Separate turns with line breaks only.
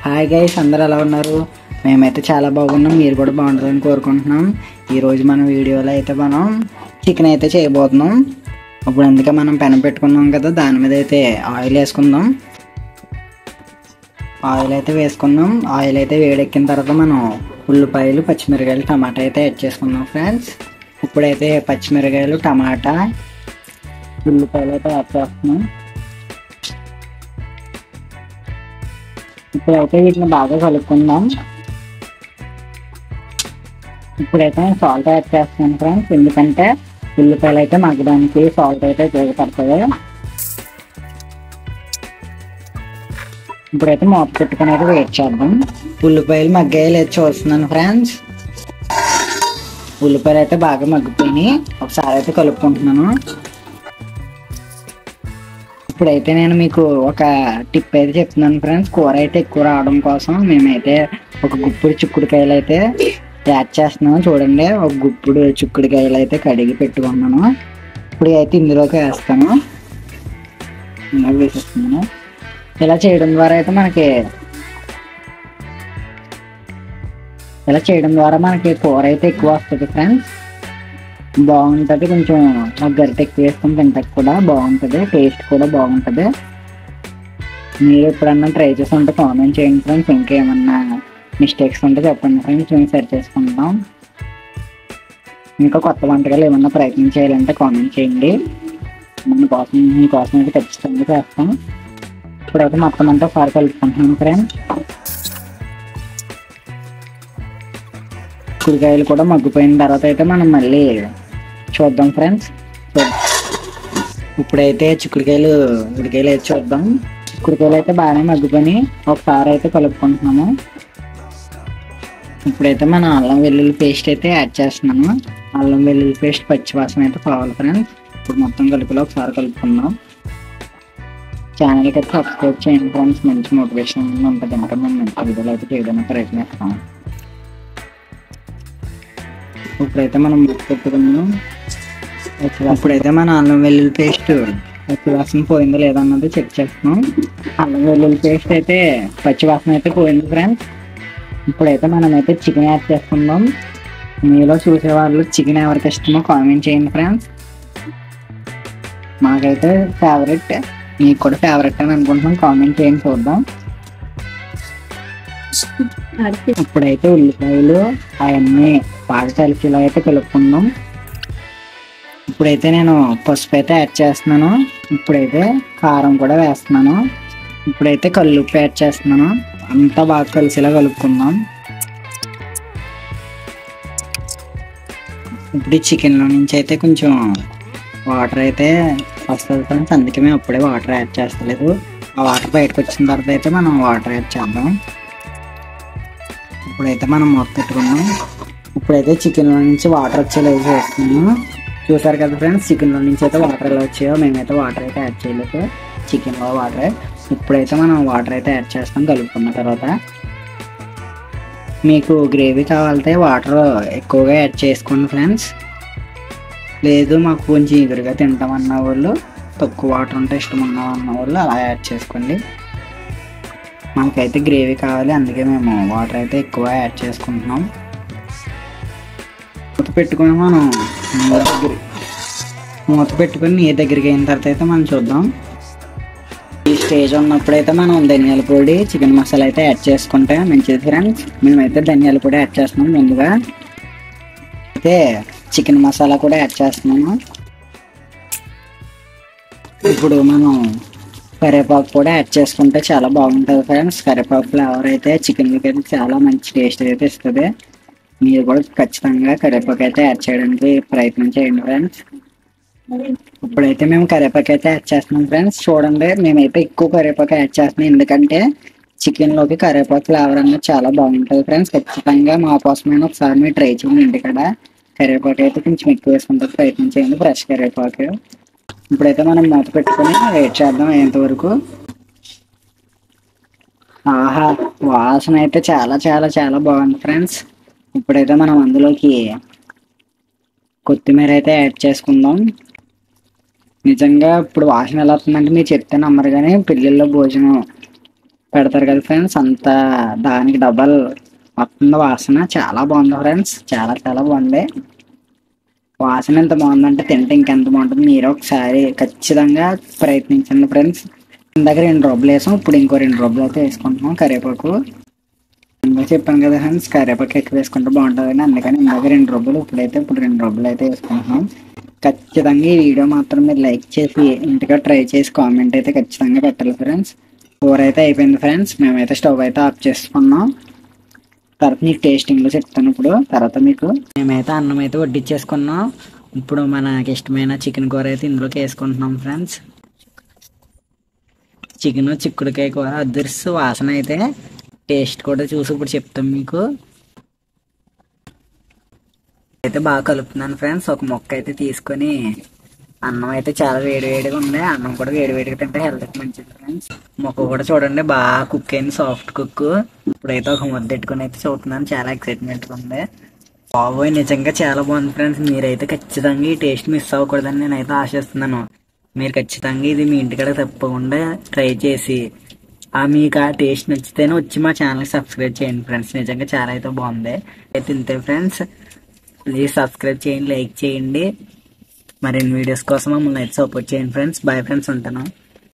Hi guys, అందరూ ఎలా ఉన్నారు? మేమైతే చాలా బాగున్నాం. మీరు కూడా బాగుంటుందని కోరుకుంటున్నాం. ఈరోజు మన వీడియోలో అయితే మనం చికెన్ అయితే చేయబోతున్నాం. ఇప్పుడు అందుకే మనం పెనం పెట్టుకున్నాం కదా, దాని మీద అయితే ఆయిల్ వేసుకుందాం. ఆయిల్ అయితే వేసుకుందాం. ఆయిల్ అయితే వేడెక్కిన తర్వాత మనం ఉల్లిపాయలు, పచ్చిమిరకాయలు, టమాటా అయితే యాడ్ చేసుకుందాం ఫ్రెండ్స్. ఇప్పుడైతే పచ్చిమిరకాయలు, టమాటా, ఉల్లిపాయలు అయితే యాడ్ చేస్తున్నాం. ఇప్పుడైతే వీటిని బాగా కలుపుకుందాం. ఇప్పుడైతే నేను సాల్ట్ యాడ్ చేస్తున్నాను ఫ్రెండ్స్, ఎందుకంటే ఉల్లిపాయలు అయితే మగ్గడానికి సాల్ట్ అయితే ఉపయోగపడుతుంది. ఇప్పుడైతే మూత పెట్టుకుని అయితే వెయిట్ చేద్దాం. ఉల్లిపాయలు మగ్గాయలు అయితే చూస్తున్నాను ఫ్రెండ్స్. ఉల్లిపాయలు అయితే బాగా మగ్గిపోయినాయి. ఒకసారి అయితే కలుపుకుంటున్నాను. ఇప్పుడైతే నేను మీకు ఒక టిప్ అయితే చెప్తున్నాను ఫ్రెండ్స్. కూర అయితే ఎక్కువ రావడం కోసం మేమైతే ఒక గుప్పుడు చిక్కుడుకాయలు అయితే యాడ్ చేస్తున్నాను. చూడండి, ఒక గుప్పుడు చిక్కుడుకాయలు అయితే కడిగి పెట్టుకున్నాను. ఇప్పుడు అయితే ఇందులోకి వేస్తాను. వేసేస్తున్నాను. ఇలా చేయడం ద్వారా అయితే కూర అయితే ఎక్కువ వస్తుంది ఫ్రెండ్స్. బాగుంటుంది. కొంచెం ఒక గరిటె ఎక్కువ వేసుకొని తింటాక కూడా బాగుంటుంది, టేస్ట్ కూడా బాగుంటుంది. మీరు ఎప్పుడన్నా ట్రై చేసి ఉంటే కామెంట్ చేయండి ఫ్రెండ్స్. ఇంకేమన్నా మిస్టేక్స్ ఉంటే చెప్పండి ఫ్రెండ్స్, మేము సరి చేసుకుంటాం. ఇంకా కొత్త వంటకాలు ఏమన్నా ప్రయత్నం చేయాలంటే కామెంట్ చేయండి. మీకోసం అయితే ఖచ్చితంగా చేస్తాం. ఇప్పుడైతే మొత్తం అంతా ఒకసారి కలుపుకుంటున్నాం ఫ్రెండ్స్. చిక్కుడుకాయలు కూడా మగ్గిపోయిన తర్వాత అయితే మనం మళ్ళీ చూద్దాం ఫ్రెండ్స్. ఇప్పుడైతే చిక్కుడుకాయలు ఉడికాయలు అయితే చూద్దాం. చిక్కుడుకాయలు అయితే బాగానే మగ్గిపోయి ఒకసారి అయితే కలుపుకుంటున్నాము. ఇప్పుడైతే మనం అల్లం వెల్లుల్లి పేస్ట్ అయితే యాడ్ చేస్తున్నాము. అల్లం వెల్లుల్లి పేస్ట్ పచ్చివాసన అయితే పోవాలి ఫ్రెండ్స్. ఇప్పుడు మొత్తం కలిపిలో ఒకసారి కలుపుకుందాం. ఛానల్కి అయితే సబ్స్క్రైబ్ చేయండి ఫ్రెండ్స్. మంచి మోటివేషన్ ఉంటుంది. ఇంకా మేము మంచి వీడియోలు అయితే చేయడానికి ప్రయత్నిస్తాం. ఇప్పుడైతే మనం పెట్టుకున్నాం. ఇప్పుడైతే మన అల్లం వెల్లుల్లి పేస్ట్ పచ్చివాసన పోయిందో లేదన్నది చెక్ చేస్తున్నాం. అల్లం వెల్లుల్లి పేస్ట్ అయితే పచ్చివాసన అయితే పోయింది ఫ్రెండ్స్. ఇప్పుడైతే మనమైతే చికెన్ యాడ్ చేసుకుందాం. మీలో చూసేవాళ్ళు చికెన్ ఎవరికి ఇష్టమో కామెంట్ చేయండి ఫ్రెండ్స్. మాకైతే ఫేవరెట్, మీకు కూడా ఫేవరెట్ అని అనుకుంటున్నాం. కామెంట్ చేయండి, చూద్దాం. ఇప్పుడైతే ఉల్లిపాయలు అవన్నీ బాగా కలిసిలా అయితే కలుపుకుందాం. ఇప్పుడైతే నేను పసుపు అయితే యాడ్ చేస్తున్నాను. ఇప్పుడైతే కారం కూడా వేస్తున్నాను. ఇప్పుడైతే కల్లుప్పు యాడ్ చేస్తున్నాను. అంతా బాగా కలిసిలా కలుపుకుందాం. ఇప్పుడు ఈ చికెన్లో నుంచి అయితే కొంచెం వాటర్ అయితే వస్తుంది ఫ్రెండ్స్. అందుకే మేము అప్పుడే వాటర్ యాడ్ చేస్తలేదు. ఆ వాటర్ బయటకు వచ్చిన తర్వాత అయితే మనం వాటర్ యాడ్ చేద్దాం. ఇప్పుడైతే మనం మూత పెట్టుకున్నాం. ఇప్పుడైతే చికెన్లో నుంచి వాటర్ వచ్చేలా చేస్తున్నాము. చూసారు కదా ఫ్రెండ్స్, చికెన్లో నుంచి అయితే వాటర్ ఎలా వచ్చాయో. మేమైతే వాటర్ అయితే యాడ్ చేయలేదు, చికెన్లో వాటర్. ఇప్పుడైతే మనం వాటర్ అయితే యాడ్ చేస్తాం కలుపుకున్న తర్వాత. మీకు గ్రేవీ కావాలంటే వాటర్ ఎక్కువగా యాడ్ చేసుకోండి ఫ్రెండ్స్. లేదు మాకు కొంచెం ఎదురుగా తింటామన్న వాళ్ళు, తక్కువ వాటర్ ఉంటే ఇష్టం అన్న వాళ్ళు అలా యాడ్ చేసుకోండి. మనకైతే గ్రేవీ కావాలి, అందుకే మేము వాటర్ అయితే ఎక్కువ యాడ్ చేసుకుంటున్నాం. మూత పెట్టుకుని నీ దగ్గరికి అయిన తర్వాత అయితే మనం చూద్దాం. ఈ స్టేజ్ ఉన్నప్పుడైతే మనం ధనియాల పొడి, చికెన్ మసాలా అయితే యాడ్ చేసుకుంటే మంచిది ఫ్రెండ్స్. మేమైతే ధనియాల పొడి యాడ్ చేస్తున్నాం. ముందుగా అయితే చికెన్ మసాలా కూడా యాడ్ చేస్తున్నాము. ఇప్పుడు మనం కరివేపాకు కూడా యాడ్ చేసుకుంటే చాలా బాగుంటుంది ఫ్రెండ్స్. కరివేపాకు ఫ్లేవర్ అయితే చికెన్కి అయితే చాలా మంచి టేస్ట్ అయితే ఇస్తుంది. మీరు కూడా ఖచ్చితంగా కరివేపాకు అయితే యాడ్ చేయడానికి ప్రయత్నం చేయండి ఫ్రెండ్స్. ఇప్పుడైతే మేము కరివేపాకు అయితే యాడ్ చేస్తున్నాం ఫ్రెండ్స్. చూడండి, మేమైతే ఎక్కువ కరివేపాకు యాడ్ చేస్తున్నాం, ఎందుకంటే చికెన్లోకి కరివేపాకు ఫ్లేవర్ అనేది చాలా బాగుంటుంది ఫ్రెండ్స్. ఖచ్చితంగా మా కోసమైనా ఒకసారి మీరు ట్రై చేయండి ఇంటికాడ. కరివేపాకు అయితే కొంచెం ఎక్కువ వేసుకుంటే ప్రయత్నం చేయండి, ఫ్రెష్ కరివేపాకు. ఇప్పుడైతే మనం మూత పెట్టుకొని వెయిట్ చేద్దాం అయ్యేంతవరకు. ఆహా, వాసన అయితే చాలా చాలా చాలా బాగుంది ఫ్రెండ్స్. ఇప్పుడైతే మనం అందులోకి కొత్తిమీర అయితే యాడ్ చేసుకుందాం. నిజంగా ఇప్పుడు వాసన ఎలా వస్తుందంటే మీరు చెప్తే నమ్మరు, కానీ పెళ్ళిళ్ళలో భోజనం పెడతారు కదా ఫ్రెండ్స్, అంత దానికి డబల్ వస్తుంది వాసన. చాలా బాగుంది ఫ్రెండ్స్, చాలా చాలా బాగుంది. వాసన ఎంత బాగుందంటే తింటే ఇంకెంత బాగుంటుంది. మీరు ఒకసారి ఖచ్చితంగా ప్రయత్నించండి ఫ్రెండ్స్. ఇందాక 2 రూపాయలు వేసాం, ఇప్పుడు ఇంకో 2 రూపాయలు అయితే వేసుకుంటున్నాం కరివేపాకు. ఇందాక చెప్పాను కదా ఫ్రెండ్స్, కరివేపాకు ఎక్కువ వేసుకుంటే బాగుంటుందని, అందుకని ఇందాక 2 రూపాయలు, ఇప్పుడు 2 రూపాయలు అయితే వేసుకుంటున్నాం. ఖచ్చితంగా ఈ వీడియో మాత్రం మీరు లైక్ చేసి ఇంటిగా ట్రై చేసి కామెంట్ అయితే ఖచ్చితంగా పెట్టాలి ఫ్రెండ్స్. కూర అయితే అయిపోయింది ఫ్రెండ్స్, మేమైతే స్టవ్ అయితే ఆఫ్ చేసుకున్నాం. తర్వాత మీకు టేస్టింగ్లో చెప్తాను ఇప్పుడు. తర్వాత మీకు మేమైతే అన్నం అయితే వడ్డించేసుకున్నాం. ఇప్పుడు మనకి ఇష్టమైన చికెన్ కూర అయితే ఇందులోకి వేసుకుంటున్నాం ఫ్రెండ్స్. చికెన్ చిక్కుడుకాయ కూర అదిర్స్ వాసన అయితే. టేస్ట్ కూడా చూసి ఇప్పుడు చెప్తాం మీకు. అయితే బాగా కలుపుతున్నాను ఫ్రెండ్స్. ఒక మొక్క అయితే తీసుకొని, అన్నం అయితే చాలా వేడివేడిగా ఉంది. అన్నం కూడా వేడివేడిగా తింటే హెల్త్కి మంచిది ఫ్రెండ్స్. మొక్క కూడా చూడండి బాగా కుక్ అయింది, సాఫ్ట్ కుక్. ఇప్పుడైతే ఒక ముద్ద పెట్టుకుని అయితే చూస్తున్నాను, చాలా ఎక్సైట్మెంట్గా ఉంది. బాబోయ్ నిజంగా చాలా బాగుంది ఫ్రెండ్స్. మీరైతే ఖచ్చితంగా ఈ టేస్ట్ మిస్ అవ్వకూడదని నేనైతే ఆశిస్తున్నాను. మీరు ఖచ్చితంగా ఇది మీ ఇంటికాడ తప్పకుండా ట్రై చేసి మీకు ఆ టేస్ట్ నచ్చితేనే వచ్చి మా ఛానల్కి సబ్స్క్రైబ్ చేయండి ఫ్రెండ్స్. నిజంగా చాలా అయితే బాగుంది. అయితే ఇంతే ఫ్రెండ్స్, ప్లీజ్ సబ్స్క్రైబ్ చేయండి, లైక్ చేయండి. మరిన్ని వీడియోస్ కోసం మమ్మల్ని అయితే సపోర్ట్ చేయండి ఫ్రెండ్స్. బాయ్ ఫ్రెండ్స్, ఉంటాను.